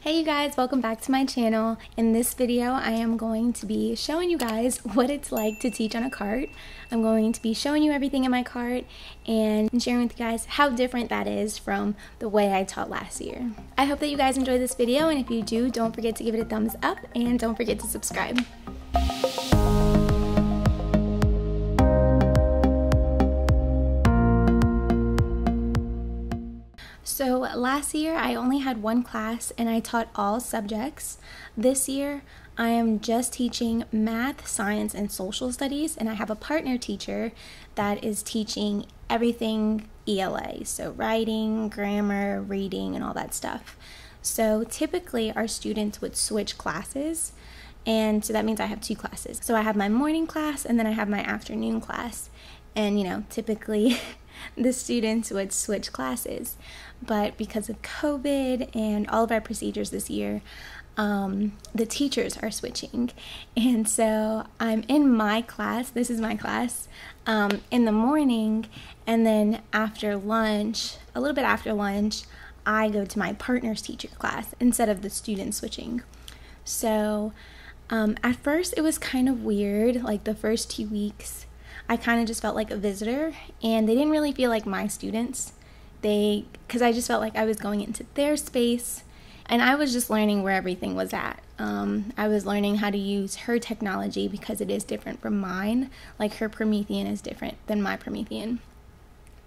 Hey you guys, welcome back to my channel. In this video, I am going to be showing you guys what it's like to teach on a cart. I'm going to be showing you everything in my cart and sharing with you guys how different that is from the way I taught last year. I hope that you guys enjoy this video, and if you do, don't forget to give it a thumbs up and don't forget to subscribe. So last year I only had one class and I taught all subjects. This year I am just teaching math, science, and social studies, and I have a partner teacher that is teaching everything ELA, so writing, grammar, reading, and all that stuff. So typically our students would switch classes, and so that means I have two classes. So I have my morning class and then I have my afternoon class, and typically the students would switch classes. But because of COVID and all of our procedures this year, the teachers are switching. And so I'm in my class, this is my class, in the morning, and then after lunch, a little bit after lunch, I go to my partner's teacher class instead of the students switching. So at first it was kind of weird, like the first 2 weeks. I kind of just felt like a visitor, and they didn't really feel like my students. Because I just felt like I was going into their space, and I was just learning where everything was at. I was learning how to use her technology because it is different from mine. Like her Promethean is different than my Promethean.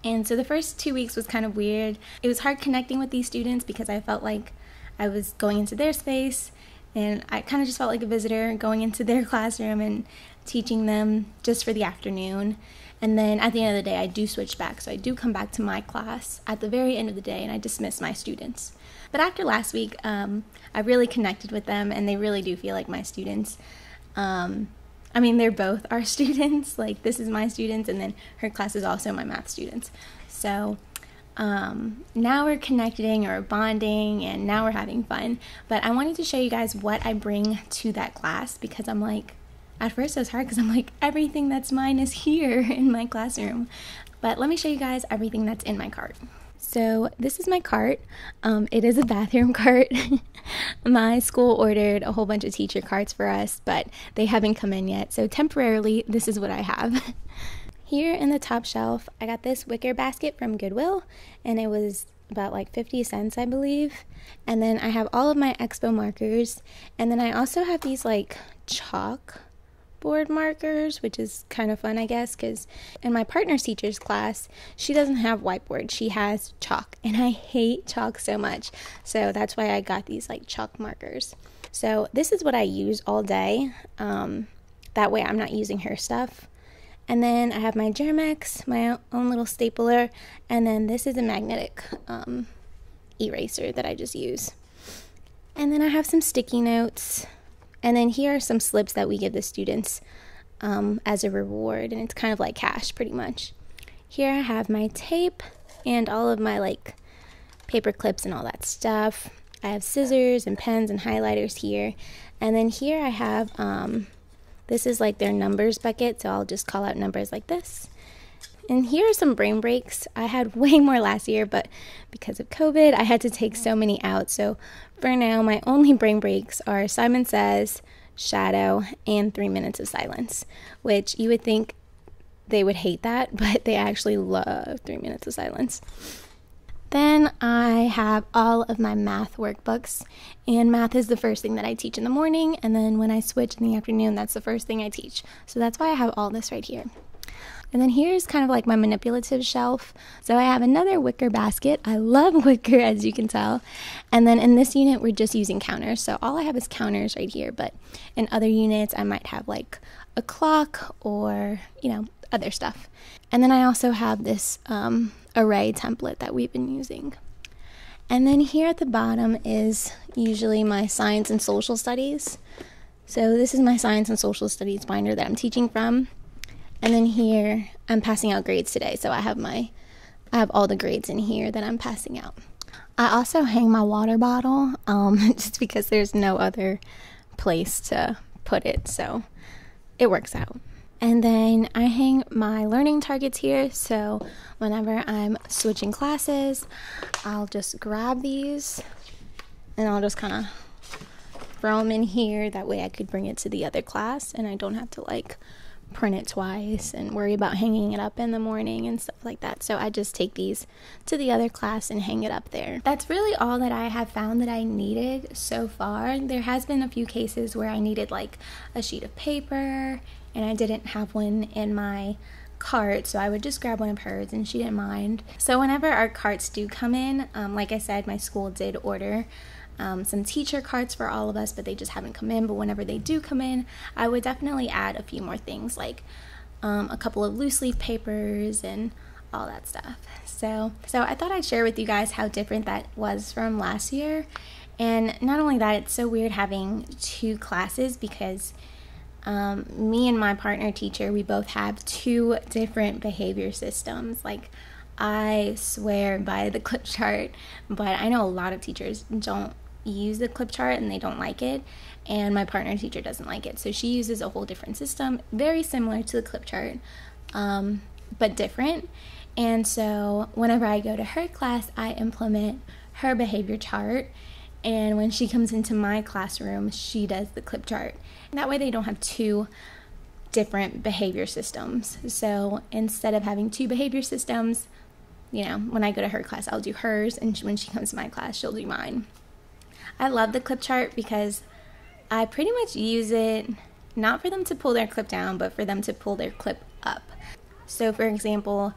And so the first 2 weeks was kind of weird. It was hard connecting with these students because I felt like I was going into their space, and I kind of just felt like a visitor going into their classroom and teaching them just for the afternoon. And then at the end of the day, I do switch back. So I do come back to my class at the very end of the day, and I dismiss my students. But after last week, I really connected with them, and they really do feel like my students. They're both our students. Like, this is my students, and then her class is also my math students. So now we're connecting or bonding, and now we're having fun. But I wanted to show you guys what I bring to that class, because I'm like, at first it was hard because I'm like, everything that's mine is here in my classroom. But let me show you guys everything that's in my cart. So this is my cart. It is a bathroom cart. My school ordered a whole bunch of teacher carts for us, but they haven't come in yet. So temporarily, this is what I have. Here in the top shelf, I got this wicker basket from Goodwill, and it was about like 50 cents, I believe. And then I have all of my Expo markers, and then I also have these like chalk board markers, which is kind of fun, I guess, because in my partner's teacher's class, she doesn't have whiteboard, she has chalk, and I hate chalk so much. So that's why I got these like chalk markers. So this is what I use all day. That way I'm not using her stuff. And then I have my Germex, my own little stapler, and then this is a magnetic eraser that I just use. And then I have some sticky notes. And then here are some slips that we give the students as a reward, and it's kind of like cash pretty much. Here I have my tape and all of my like paper clips and all that stuff. I have scissors and pens and highlighters here. And then here I have, this is like their numbers bucket, so I'll just call out numbers like this. And here are some brain breaks. I had way more last year, but because of COVID, I had to take so many out. So for now, my only brain breaks are Simon Says, Shadow, and 3 minutes of silence, which you would think they would hate that, but they actually love 3 minutes of silence. Then I have all of my math workbooks, and math is the first thing that I teach in the morning, and then when I switch in the afternoon, that's the first thing I teach. So that's why I have all this right here. And then here's kind of like my manipulative shelf. So I have another wicker basket. I love wicker, as you can tell. And then in this unit, we're just using counters. So all I have is counters right here. But in other units, I might have like a clock or, other stuff. And then I also have this array template that we've been using. And then here at the bottom is usually my science and social studies. So this is my science and social studies binder that I'm teaching from. And then here, I'm passing out grades today, so I have all the grades in here that I'm passing out. I also hang my water bottle, just because there's no other place to put it, so it works out. And then I hang my learning targets here, so whenever I'm switching classes, I'll just grab these and I'll just kind of throw them in here. That way I could bring it to the other class and I don't have to like print it twice and worry about hanging it up in the morning and stuff like that. So I just take these to the other class and hang it up there. That's really all that I have found that I needed so far. There has been a few cases where I needed like a sheet of paper and I didn't have one in my cart, so I would just grab one of hers and she didn't mind. So whenever our carts do come in, like I said, my school did order some teacher carts for all of us, but they just haven't come in. But whenever they do come in, I would definitely add a few more things, like a couple of loose leaf papers and all that stuff. So I thought I'd share with you guys how different that was from last year. And not only that, it's so weird having two classes because me and my partner teacher, we both have two different behavior systems. Like, I swear by the clip chart, but I know a lot of teachers don't use the clip chart and they don't like it, and my partner teacher doesn't like it. So she uses a whole different system, very similar to the clip chart, but different. And so whenever I go to her class, I implement her behavior chart, and when she comes into my classroom, she does the clip chart. That way they don't have two different behavior systems. So instead of having two behavior systems, you know, when I go to her class, I'll do hers, and when she comes to my class, she'll do mine. I love the clip chart because I pretty much use it not for them to pull their clip down, but for them to pull their clip up. So for example,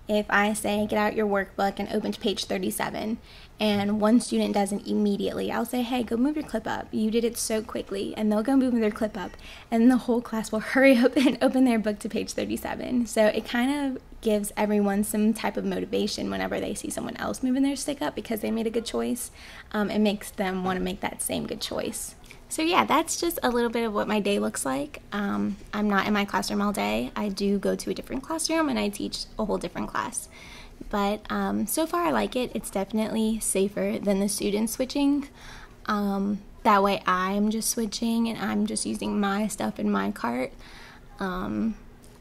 if I say get out your workbook and open to page 37 and one student doesn't immediately, I'll say, hey, go move your clip up. You did it so quickly. And they'll go move their clip up and the whole class will hurry up and open their book to page 37. So it kind of gives everyone some type of motivation whenever they see someone else moving their stick up because they made a good choice. It makes them want to make that same good choice. So yeah, that's just a little bit of what my day looks like. I'm not in my classroom all day. I do go to a different classroom and I teach a whole different class. But so far I like it. It's definitely safer than the students switching. That way I'm just switching and I'm just using my stuff in my cart.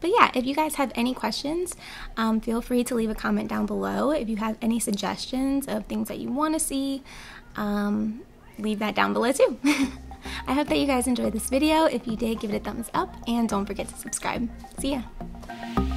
But yeah, if you guys have any questions, feel free to leave a comment down below. If you have any suggestions of things that you want to see, leave that down below too. I hope that you guys enjoyed this video. If you did, give it a thumbs up and don't forget to subscribe. See ya!